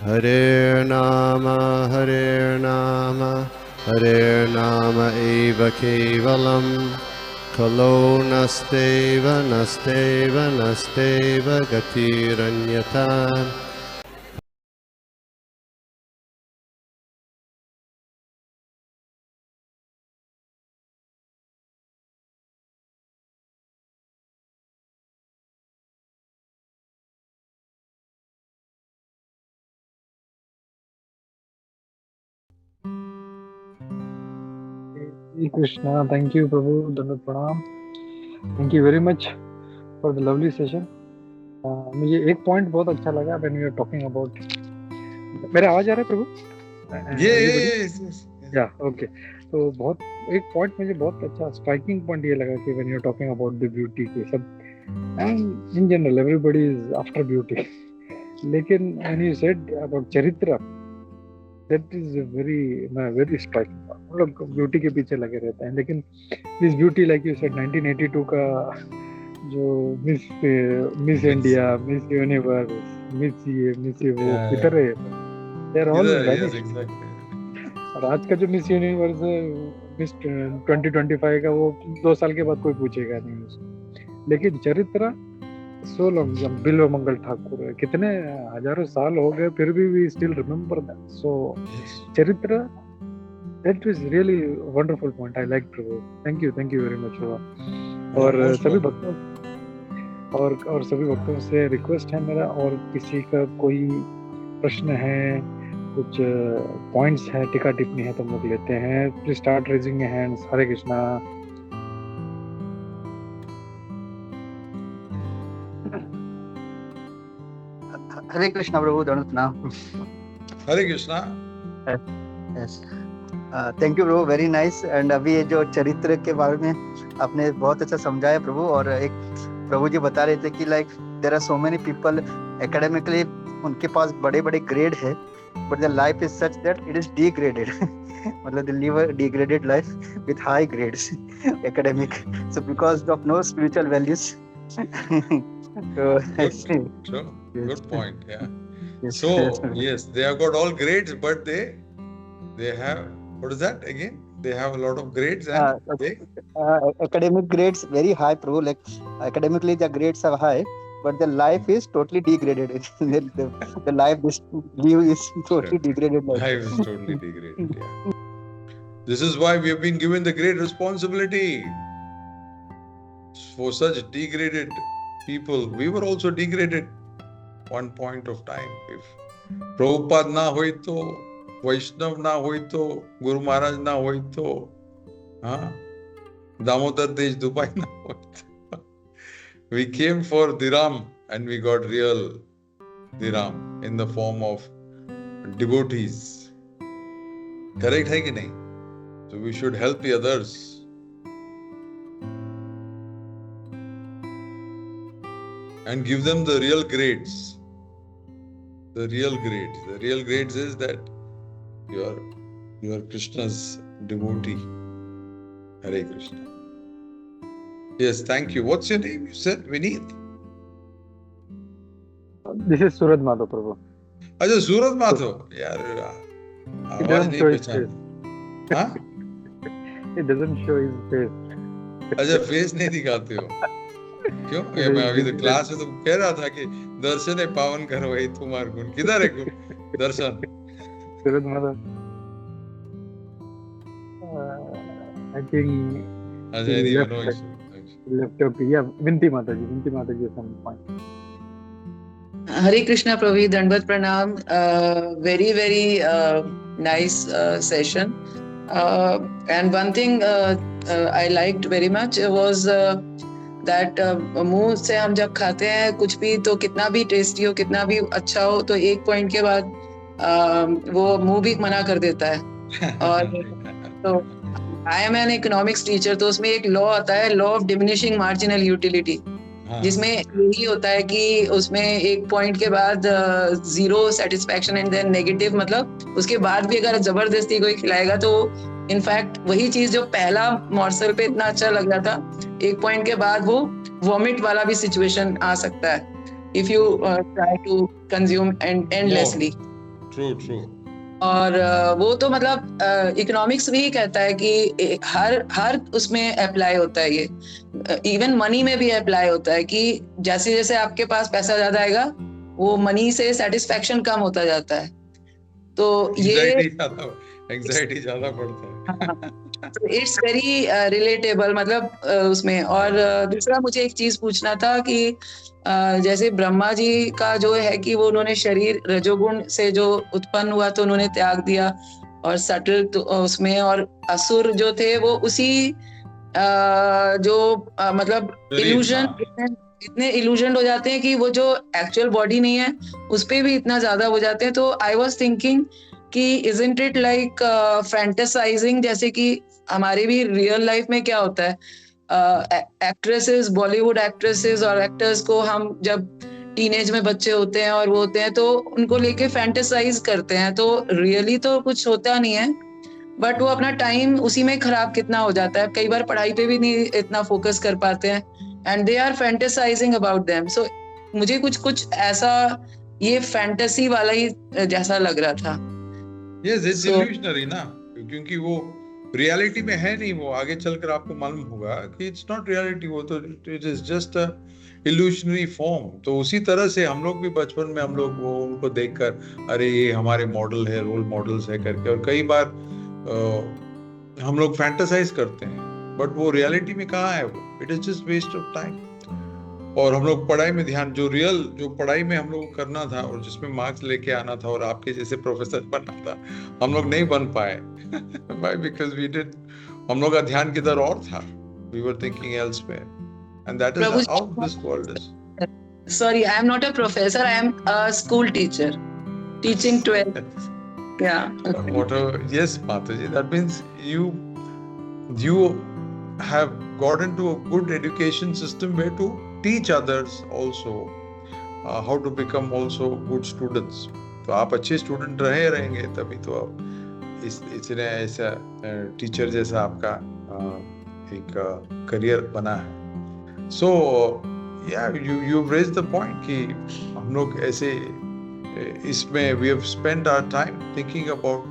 Hare Nama Hare Nama eva kevalam Kalo nasteva nasteva nasteva gatiranyata. Krishna, thank you, Prabhu. Dandat Pranam. Thank you very much for the lovely session. मुझे एक point बहुत अच्छा लगा when we are talking about. मेरा आवाज आ रहा है प्रभु? Yes. Yeah, okay. तो बहुत एक पॉइंट मुझे बहुत अच्छा स्ट्राइकिंग पॉइंट ये लगा कि when you are talking about the beauty के सब and in general everybody is after beauty. लेकिन when you said about चरित्र, that is very striking. हम लोग ब्यूटी के पीछे लगे रहते हैं, लेकिन this beauty like you said 1982 का जो miss India, miss universe, miss ये वो किधर है? They are all vanished. Exactly. और आज का जो मिस यूनिवर्स है, मिस 2025 का, वो 2 साल के बाद कोई पूछेगा नहीं उसको. लेकिन चरित्र सो लॉन्ग, बिल्व मंगल ठाकुर है, कितने हजारों साल हो गए फिर भी we still remember that. So चरित्र, that is really a wonderful point. I like Prabhu. Thank you very much. और सभी भक्तों और सभी भक्तों से रिक्वेस्ट है मेरा, और किसी का कोई प्रश्न है, कुछ पॉइंट्स है, टीका टिप्पणी है तो हम लोग लेते हैं. Please start raising your hands. Hare Krishna. Hare Krishna prabhu. दंडवत. Hare Krishna. Yes, thank you prabhu, very nice. And अभी ये जो चरित्र के बारे में आपने बहुत अच्छा समझाया प्रभु. और एक प्रभु जी बता रहे थे कि like there are so many people academically, उनके पास बड़े बड़े ग्रेड है, but the life is such that it is degraded. मतलब they live a degraded life with high grades academic, so because of no spiritual values. Good point. Yeah. So yes, they have got all grades, but they have, what is that again? They have a lot of grades and they academic grades very high, Prabhu. Like academically the grades are high, but the life is totally degraded. the life this live is totally degraded. Life is totally degraded. Yeah. This is why we have been given the great responsibility for such degraded people. We were also degraded one point of time. If Prabhupada na hoy to, Vaishnav na hoy to, Guru Maharaj na hoy to, Damodar Desh Dubai na hoy to. We came for Dhiram and we got real Dhiram in the form of devotees. Correct hai ki nahi? So we should help the others. And give them the real grades. The real grades is that you are Krishna's devotee. Hare Krishna. Yes, thank you. What's your name? You said Vineet. This is Suraj Madhav Prabhu. अच्छा, सूरज माधव. यार आवाज नहीं पहचान. हाँ? It doesn't show his face. अच्छा, face नहीं दिखाते हो. क्यों? मैं अभी तो क्लास में तो कह रहा था कि दर्शन है पावन कर वही तुम्हार गुण. किधर है गुण? दर्शन. Suraj Madhav. I think. Left up. Yeah, Vinti Mataji some point. Hare Krishna Prabhu, Dandvat Pranam. Very nice session. And one thing I liked very much was that मुंह से हम जब खाते हैं कुछ भी, तो कितना भी टेस्टी हो, कितना भी अच्छा हो, तो एक पॉइंट के बाद वो मुंह भी मना कर देता है. और तो I am N economics teacher, तो उसमें एक लॉ आता है, law of diminishing marginal utility, जिसमें यही होता है कि उसमें एक पॉइंट के बाद zero satisfaction and then negative, मतलब उसके बाद भी अगर जबरदस्ती कोई खिलाएगा तो इनफैक्ट वही चीज जो पहला मॉर्सल पे इतना अच्छा लग रहा था, एक पॉइंट के बाद वो वॉमिट वाला भी सिचुएशन आ सकता है if you try to consume endlessly. True. और वो तो मतलब इकोनॉमिक्स भी कहता है कि हर उसमें अप्लाई होता है, ये इवन मनी में भी अप्लाई होता है कि जैसे जैसे आपके पास पैसा ज्यादा आएगा वो मनी से सेटिस्फेक्शन कम होता जाता है। तो ये एंजाइटी ज्यादा बढ़ता है। इट्स वेरी रिलेटेबल, मतलब उसमें। और दूसरा मुझे एक चीज पूछना था कि जैसे ब्रह्मा जी का जो है कि वो उन्होंने शरीर रजोगुण से जो उत्पन्न हुआ तो उन्होंने त्याग दिया, और सटल तो उसमें, और असुर जो थे वो उसी जो मतलब इल्यूजन, इतने इल्यूजन हो जाते हैं कि वो जो एक्चुअल बॉडी नहीं है उस पे भी इतना ज्यादा हो जाते हैं। तो आई वाज थिंकिंग कि इजंट इट लाइक फैंटेसाइजिंग, जैसे कि हमारे भी रियल लाइफ में क्या होता है, एक्ट्रेसेस, बॉलीवुड एक्ट्रेसेस और एक्टर्स को हम जब टीनेज में बच्चे होते हैं और वो होते हैं तो उनको लेके फैंटेसाइज करते हैं, तो रियली तो कुछ होता नहीं है, बट वो अपना टाइम उसी में खराब कितना हो जाता है, कई बार पढ़ाई पे भी नहीं इतना फोकस कर पाते हैं, and they are fantasizing about them. So मुझे कुछ ऐसा ये फैंटेसी वाला ही जैसा लग रहा था। Yes, it's illusionary ना, क्योंकि वो रियलिटी में है नहीं। वो आगे चलकर आपको मालूम होगा कि इट्स नॉट रियलिटी, वो तो it is just a illusionary form. तो उसी तरह से हम लोग भी बचपन में हम लोग वो उनको देखकर अरे ये हमारे मॉडल है, रोल मॉडल्स है करके, और कई बार हम लोग फैंटेसाइज करते हैं, बट वो रियलिटी में कहाँ है वो, it is just waste of time. और हम लोग पढ़ाई में ध्यान, जो पढ़ाई में हम लोग करना था और जिसमें मार्क्स लेके आना था और आपके जैसे प्रोफेसर बनना था, हम लोग नहीं बन पाए। Why? Because हम लोग का ध्यान किधर और था, we were thinking elsewhere, and that is how this world is. Sorry, I am not a professor, I am a school teacher, teaching 12th. Yeah. Whatever. Yes, Mataji, that means you have got into a good education system where to teach others also how to become also good students. तो आप अच्छे student रहेंगे तभी तो आप इतने ऐसा teacher जैसा आपका एक करियर बना है। सो you raised the point कि हम लोग ऐसे इसमें we have spent our time thinking about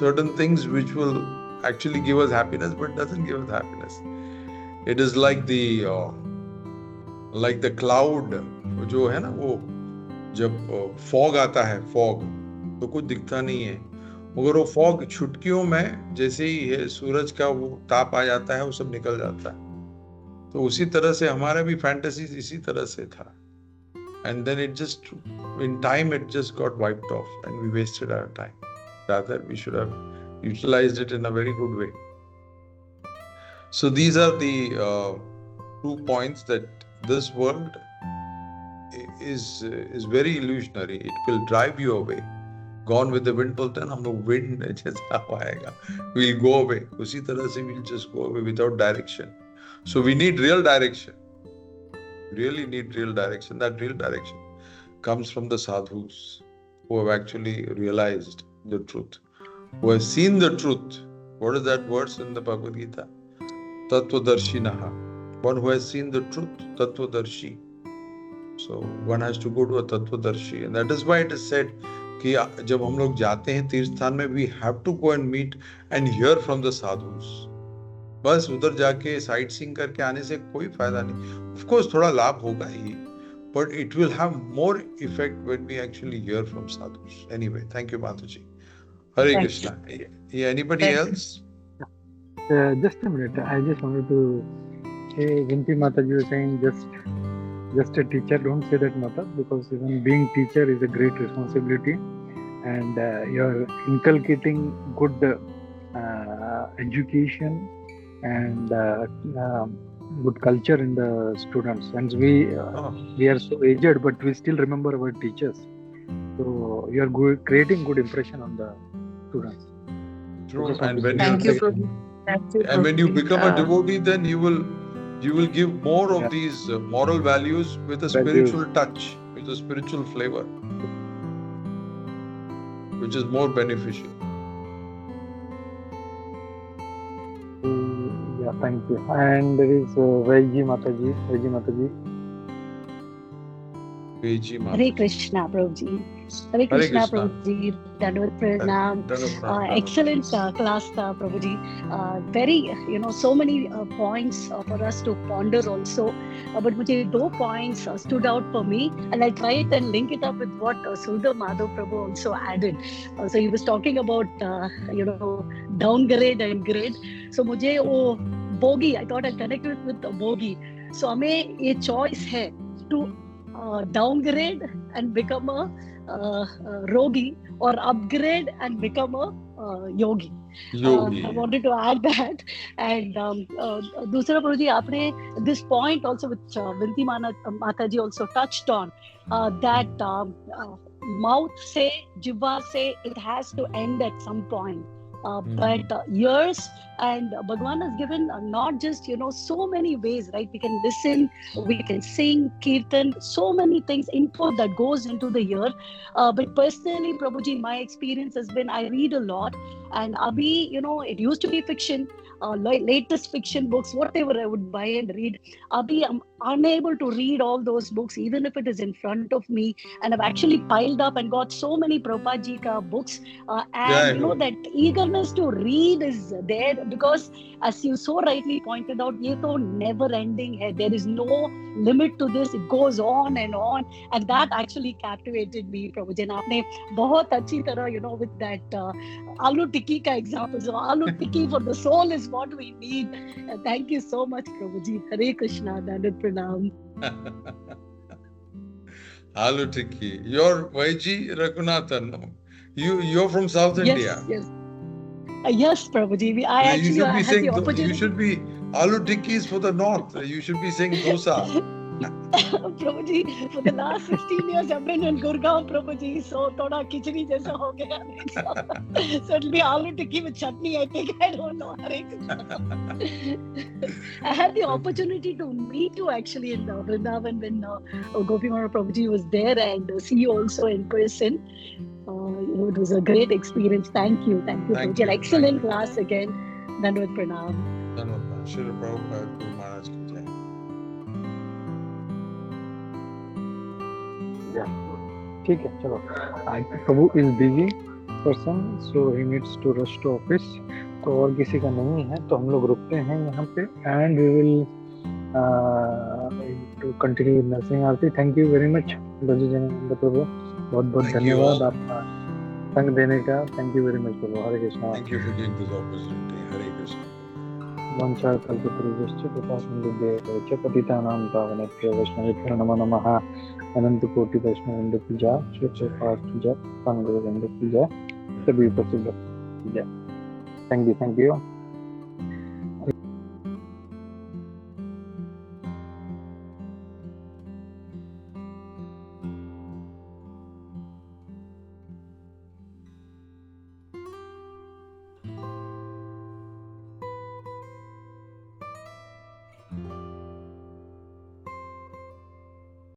certain things which will actually give us happiness but doesn't give us happiness. It is like the cloud जो है ना, वो जब fog आता है, fog तो कुछ दिखता नहीं है, मगर वो fog छुटकियों में जैसे ही है सूरज का वो ताप आ जाता है वो सब निकल जाता है। तो उसी तरह से हमारा भी फैंटेसी इसी तरह से था, and then it just in time it just got wiped off and we wasted our time. Rather we should have utilized it in a very good way. So these are the 2 points that this world is very illusionary. It will drive you away. Gone with the wind बोलते हैं ना हम लोग, wind जैसा आएगा, we'll go away. उसी तरह से we'll just go away without direction. So we need real direction. Really need real direction. That real direction comes from the sadhus who have actually realized the truth, who have seen the truth. What is that verse in the Bhagavad Gita? Tattvadarshinaha. One who has seen the truth, Tattvadarshi. So one has to go to a Tattvadarshi, and that is why it is said कि जब हम लोग जाते हैं तीर्थ स्थान में, we have to go and meet and hear from the sadhus. बस उधर जाके साइट सीइंग करके आने से कोई फायदा नहीं। Of course थोड़ा लाभ होगा ही, but it will have more effect when we actually hear from sadhus. Anyway, thank you, Mataji. Hare Krishna. Yeah, anybody else? Just a minute. I just wanted to say, Vinti Mataji was saying just a teacher. Don't say that, Mata, because even being teacher is a great responsibility, and you're inculcating good education and good culture in the students. And we are so aged, but we still remember our teachers. So you are creating good impression on the students. True. And when you become a devotee, then you will give more of these moral values with a spiritual touch, with a spiritual flavor, which is more beneficial. Yeah, thank you. And there is Vaiji Mataji. Veji Hare Mataji. Krishna, Prabhuji. Hare Krishna, Prabhuji. Dandavat Pranam. Excellent class, Prabhuji. Very, so many points for us to ponder also. But मुझे 2 points stood out for me, and I tried and link it up with what Sudhir Madhav Prabhu also added. So he was talking about, downgrade and grade. So मुझे वो bogey, I thought I connected with the bogey. So हमें ये choice है to downgrade and become a rogi, or upgrade and become a yogi. Yogi. I wanted to add that. And दूसरा प्रभु आपने this point also which Vinti Mataji also touched on, that mouth से, जिह्वा से, it has to end at some point. But years, and Bhagwan has given not just so many ways, right? We can listen, we can sing, kirtan, so many things, input that goes into the ear. But personally, Prabhuji, my experience has been I read a lot, and abhi, it used to be fiction, latest fiction books, whatever I would buy and read. Abhi, I'm unable to read all those books, even if it is in front of me. And I've actually piled up and got so many Prabhupada ji ka books. And that eagerness to read is there, because as you so rightly pointed out, ye to never ending hai. There is no limit to this. It goes on, and that actually captivated me, Prabhuji. Aapne bahut achhi tarah, with that aloo tikki ka example. So aloo tikki for the soul is what we need. Thank you so much, Prabhuji. Hare Krishna, Dandavat Pranam. Aloo tikki. You're Vaiji Raghunathan, no? You're from South India. Yes. Yes, Prabhuji. I actually had the opportunity. You should be aloo tikki is for the north. You should be saying dosa. Prabhuji, for the last 16 years I've been in Gurgaon, Prabhuji, so thoda khichdi jaisa ho gaya. So it'll be aloo tikki with chutney, I think. I don't know. I had the opportunity to meet you actually in Vrindavan when Gopi Mara Prabhuji was there, and see you also in person. It was a great experience. Thank you, Prabhuji. An excellent class again. Dandavat Pranam. Dandavat. Srila Prabhupada Guru Maharaj ki jai. ठीक है, चलो. Prabhu is busy person, so he needs to rush to office. तो और किसी का नहीं है तो हम लोग रुकते हैं यहाँ पे, and we will to continue with Narasimha aarti. Thank you very much Brajajanananda prabhu, बहुत बहुत धन्यवाद आपका संग देने का. Thank you very much prabhu. Hare Krishna. Thank you for giving this opportunity. Hare Krishna. वंशा कल्पतरुश्च कृपा सिन्धुभ्यश्च पतितानां पावनेभ्यो वैष्णवेभ्यो नमो नमः. अनंत कोटि वैष्णव पूजा, श्री पूजा, संगोविंद पूजा, सभी प्रसिद्ध पूजा. Thank you.